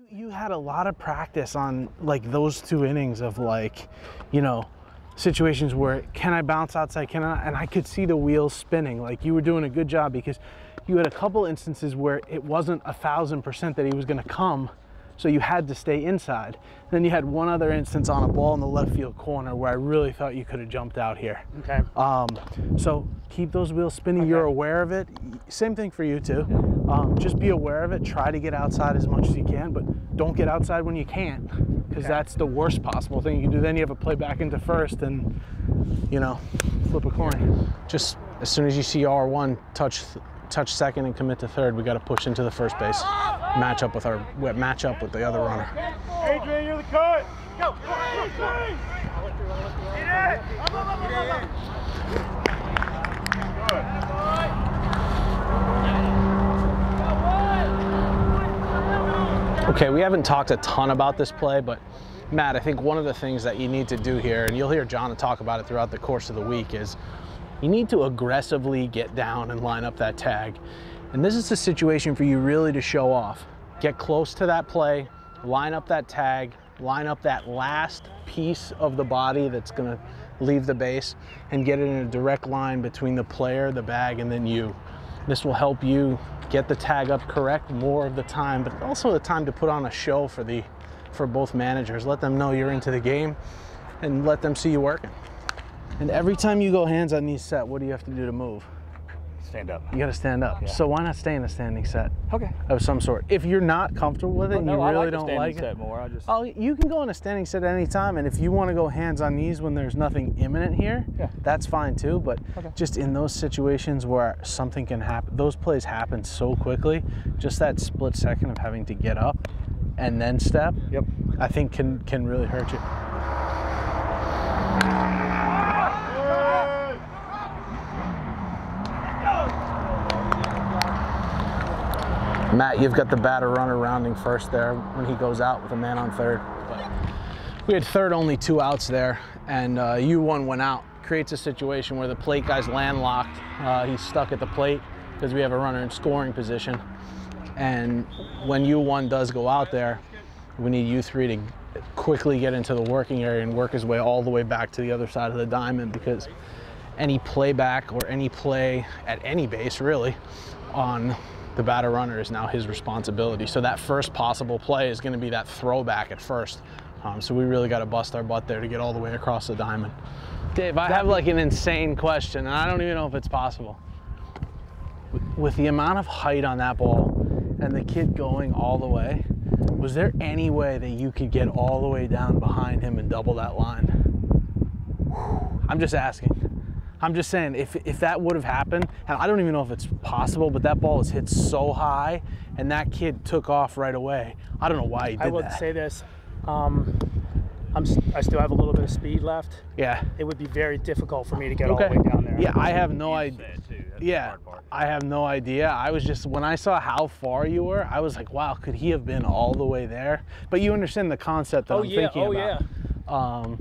You had a lot of practice on like those 2 innings of like, you know, situations where can I bounce outside, can I, and I could see the wheels spinning. Like you were doing a good job because you had a couple instances where it wasn't 1000% that he was gonna come, so you had to stay inside. Then you had one other instance on a ball in the left field corner where I really thought you could have jumped out here. Okay. So keep those wheels spinning. Okay. You're aware of it. Same thing for you too. Just be aware of it. Try to get outside as much as you can, but don't get outside when you can't, because that's the worst possible thing you can do. Then you have to play back into first and, you know, flip a coin. Just as soon as you see R1 touch second and commit to third, we got to push into the first base. Match up with the other runner. Adrian, you're the cut. Go. Adrian. Okay, we haven't talked a ton about this play, but Matt, I think one of the things that you need to do here, and you'll hear John talk about it throughout the course of the week, is you need to aggressively get down and line up that tag. And this is a situation for you really to show off. Get close to that play, line up that tag, line up that last piece of the body that's gonna leave the base, and get it in a direct line between the player, the bag, and then you. This will help you get the tag up correct more of the time, but also the time to put on a show for both managers. Let them know you're into the game and let them see you working. And every time you go hands on knees set, what do you have to do to move? Stand up. You got to stand up. Yeah. So why not stay in a standing set? Okay. Of some sort. If you're not comfortable with it, and you really don't like it. More. Oh, you can go in a standing set at any time, and if you want to go hands on knees when there's nothing imminent here, that's fine too. But just in those situations where something can happen, those plays happen so quickly. Just that split second of having to get up and then step, I think can really hurt you. Matt, you've got the batter runner rounding first there when he goes out with a man on third. But we had third, only 2 outs there, and U1 went out. Creates a situation where the plate guy's landlocked. He's stuck at the plate because we have a runner in scoring position. And when U1 does go out there, we need U3 to quickly get into the working area and work his way all the way back to the other side of the diamond, because any playback or any play at any base really on the batter runner is now his responsibility. So that first possible play is going to be that throwback at first. So we really got to bust our butt there to get all the way across the diamond. Dave, I have like an insane question, and I don't even know if it's possible. With the amount of height on that ball and the kid going all the way, was there any way that you could get all the way down behind him and double that line? I'm just asking. I'm just saying, if that would have happened, and I don't even know if it's possible, but that ball was hit so high, and that kid took off right away. I don't know why he did that. I would say this, I still have a little bit of speed left. Yeah. It would be very difficult for me to get all the way down there. Yeah, I have no idea. Yeah, I have no idea. I was just, when I saw how far you were, I was like, wow, could he have been all the way there? But you understand the concept that I'm thinking about. I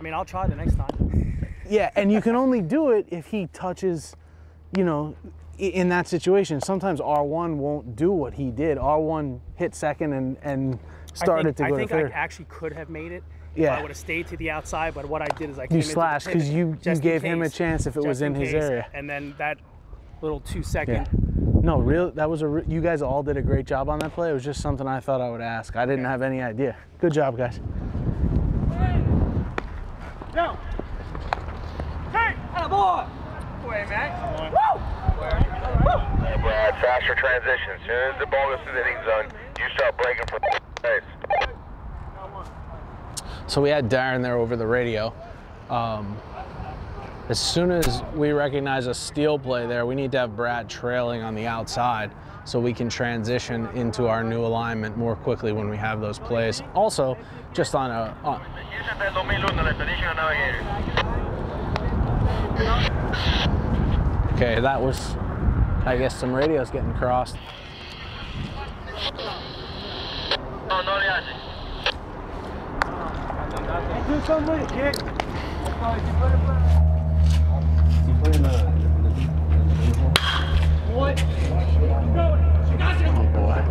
mean, I'll try the next time. Yeah, and you can only do it if he touches, you know, in that situation. Sometimes R1 won't do what he did. R1 hit second and started to go to third. I think I actually could have made it if I would have stayed to the outside, but what I did is I came into slashed because you gave him a chance if it was in his area. And then that little 2-second. Yeah. No, real. That was you guys all did a great job on that play. It was just something I thought I would ask. I didn't have any idea. Good job, guys. Go. Boy. Boy, Max. Woo! Faster transition. As soon as the ball goes through the hitting zone, you start breaking for the base. So we had Darren there over the radio. As soon as we recognize a steal play there, we need to have Brad trailing on the outside so we can transition into our new alignment more quickly when we have those plays. Also, just on a... Okay, that was, I guess, some radios getting crossed. Do something with it, kid. What? Oh boy.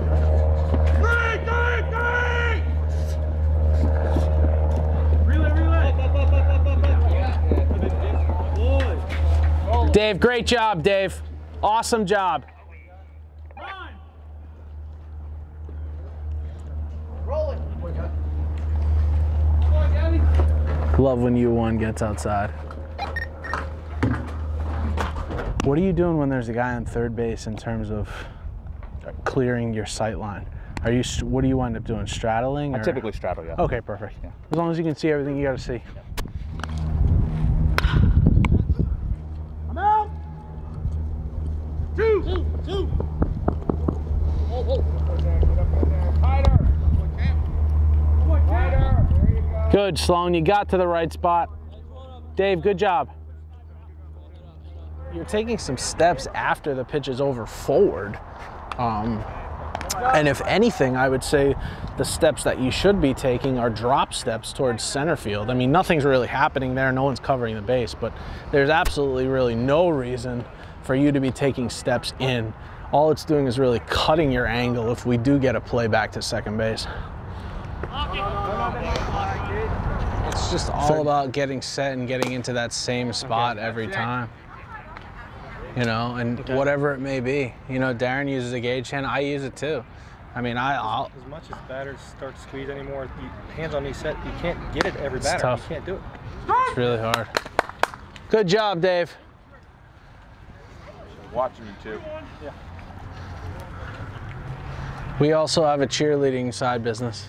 Dave, great job, Dave. Awesome job. Love when U1 gets outside. What are you doing when there's a guy on third base in terms of clearing your sight line? What do you wind up doing, straddling? I typically straddle, yeah. Okay, perfect. Yeah. As long as you can see everything you got to see. I'm out. Two. Good, Sloan. You got to the right spot. Dave, good job. You're taking some steps after the pitch is over forward. And if anything, I would say the steps that you should be taking are drop steps towards center field. I mean, nothing's really happening there. No one's covering the base, but there's absolutely really no reason for you to be taking steps in. All it's doing is really cutting your angle if we do get a play back to second base. It's just all about getting set and getting into that same spot every time. You know, and whatever it may be. You know, Darren uses a gauge hand. I use it too. I mean, I'll... As much as batters start to squeeze anymore, hands on these set, you can't get it every batter. Tough. You can't do it. It's really hard. Good job, Dave. Watching you too. Yeah. We also have a cheerleading side business.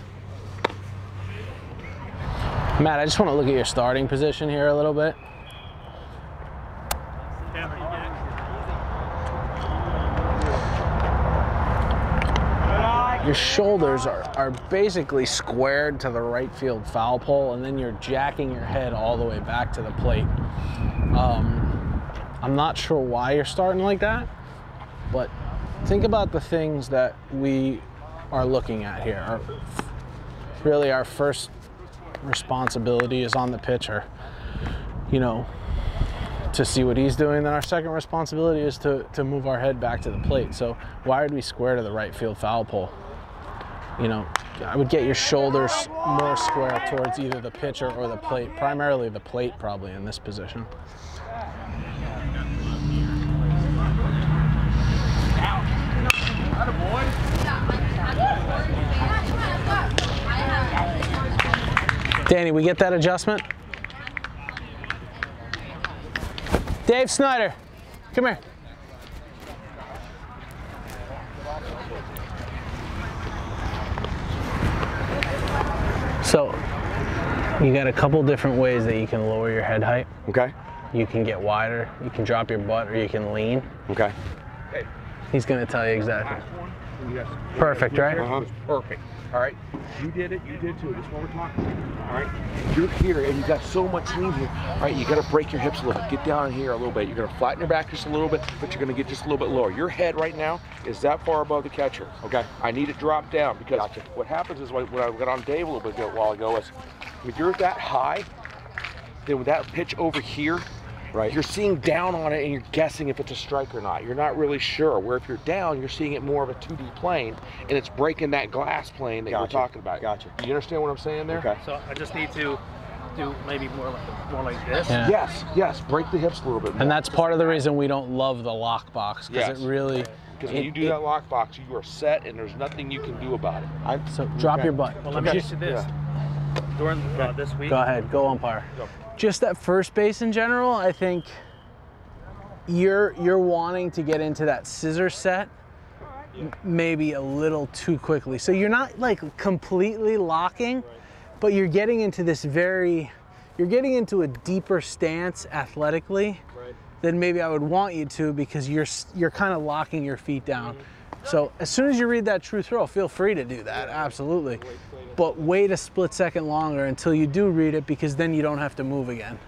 Matt, I just want to look at your starting position here a little bit. Your shoulders are basically squared to the right field foul pole, and then you're jacking your head all the way back to the plate. I'm not sure why you're starting like that, but think about the things that we are looking at here. Really, our first responsibility is on the pitcher, you know, to see what he's doing. Then our second responsibility is to move our head back to the plate. So wired we square to the right field foul pole? You know, I would get your shoulders more square towards either the pitcher or the plate, primarily the plate probably in this position. Danny, we get that adjustment? Dave Snyder, come here. So, you got a couple different ways that you can lower your head height. Okay. You can get wider, you can drop your butt, or you can lean. Okay. He's gonna tell you exactly. Perfect, right? Perfect. All right. You did it. You did too. This is what we're talking about. All right. You're here and you got so much lean here. All right. You got to break your hips a little bit. Get down here a little bit. You're going to flatten your back just a little bit, but you're going to get just a little bit lower. Your head right now is that far above the catcher. Okay. I need it dropped down because what happens is when I got on Dave a little bit a while ago is when you're that high, then with that pitch over here, right, you're seeing down on it and you're guessing if it's a strike or not. You're not really sure. Where if you're down, you're seeing it more of a 2D plane, and it's breaking that glass plane that you're talking about. Gotcha. You understand what I'm saying there? Okay. So I just need to do maybe more like this. Yeah. Yes. Break the hips a little bit more. And that's part of the reason we don't love the lock box, because it really... Because when you do that lock box, you are set and there's nothing you can do about it. So drop your butt. Well, let me ask you this. During this week. Go ahead, go umpire. Go. Just at first base in general, I think you're wanting to get into that scissor set maybe a little too quickly. So you're not like completely locking, but you're getting into this you're getting into a deeper stance athletically than maybe I would want you to, because you're kind of locking your feet down. So as soon as you read that true throw, feel free to do that, absolutely. But wait a split second longer until you do read it, because then you don't have to move again.